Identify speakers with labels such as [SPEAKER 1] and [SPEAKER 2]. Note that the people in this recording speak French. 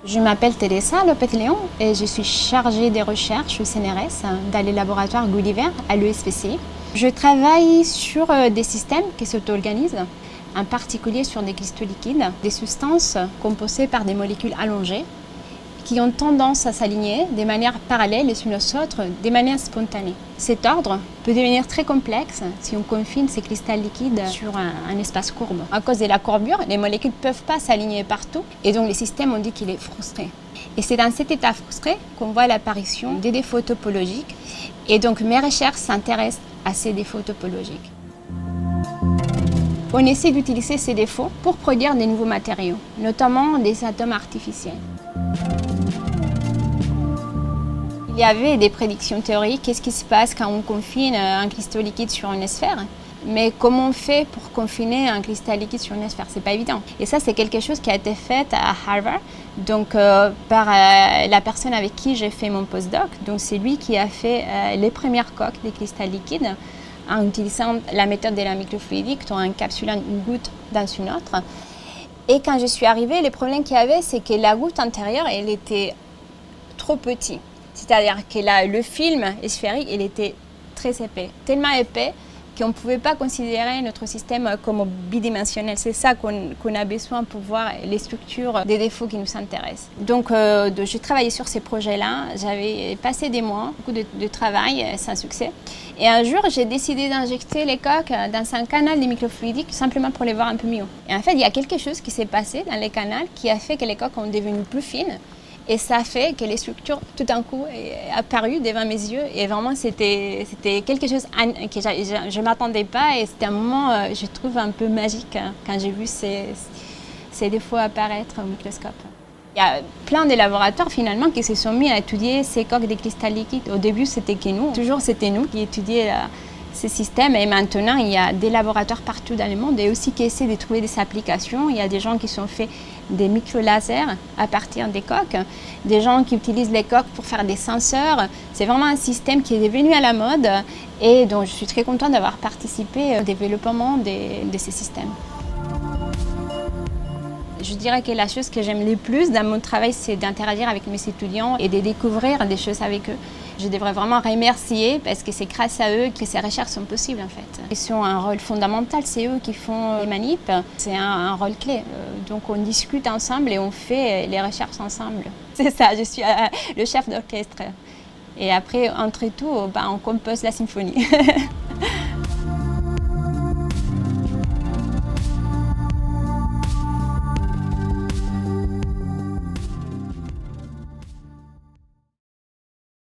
[SPEAKER 1] Je m'appelle Teresa Lopez-León et je suis chargée des recherches au CNRS dans le laboratoire Gulliver à l'ESPCI. Je travaille sur des systèmes qui s'auto-organisent, en particulier sur des cristaux liquides, des substances composées par des molécules allongées qui ont tendance à s'aligner de manière parallèle les unes aux autres, de manière spontanée. Cet ordre peut devenir très complexe si on confine ces cristaux liquides sur un espace courbe. À cause de la courbure, les molécules ne peuvent pas s'aligner partout et donc le système, on dit qu'il est frustré. Et c'est dans cet état frustré qu'on voit l'apparition des défauts topologiques. Et donc mes recherches s'intéressent à ces défauts topologiques. On essaie d'utiliser ces défauts pour produire de nouveaux matériaux, notamment des atomes artificiels. Il y avait des prédictions théoriques, qu'est-ce qui se passe quand on confine un cristal liquide sur une sphère. Mais comment on fait pour confiner un cristal liquide sur une sphère? C'est pas évident. Et ça, c'est quelque chose qui a été fait à Harvard, donc par la personne avec qui j'ai fait mon postdoc. Donc c'est lui qui a fait les premières coques des cristaux liquides en utilisant la méthode de la microfluidique, en encapsulant une goutte dans une autre. Et quand je suis arrivée, le problème qu'il y avait, c'est que la goutte antérieure, elle était trop petite. C'est-à-dire que le film sphérique, il était très épais, tellement épais qu'on ne pouvait pas considérer notre système comme bidimensionnel. C'est ça qu'on a besoin pour voir les structures des défauts qui nous intéressent. Donc, j'ai travaillé sur ces projets-là. J'avais passé des mois, beaucoup de travail sans succès. Et un jour, j'ai décidé d'injecter les coques dans un canal de microfluidique simplement pour les voir un peu mieux. Et en fait, il y a quelque chose qui s'est passé dans les canaux qui a fait que les coques ont devenu plus fines. Et ça a fait que les structures, tout d'un coup, sont apparues devant mes yeux. Et vraiment, c'était quelque chose que je ne m'attendais pas. Et c'était un moment, je trouve, un peu magique quand j'ai vu ces défauts apparaître au microscope. Il y a plein de laboratoires, finalement, qui se sont mis à étudier ces coques de cristal liquide. Au début, c'était que nous. Toujours, c'était nous qui étudions ces systèmes. Et maintenant, il y a des laboratoires partout dans le monde et aussi qui essaient de trouver des applications. Il y a des gens qui sont fait des micro-lasers à partir des coques, des gens qui utilisent les coques pour faire des senseurs. C'est vraiment un système qui est devenu à la mode et dont je suis très contente d'avoir participé au développement de ces systèmes. Je dirais que la chose que j'aime le plus dans mon travail, c'est d'interagir avec mes étudiants et de découvrir des choses avec eux. Je devrais vraiment remercier parce que c'est grâce à eux que ces recherches sont possibles en fait. Ils ont un rôle fondamental, c'est eux qui font les manips, c'est un rôle clé. Donc on discute ensemble et on fait les recherches ensemble. C'est ça, je suis le chef d'orchestre. Et après, entre tout, on compose la symphonie.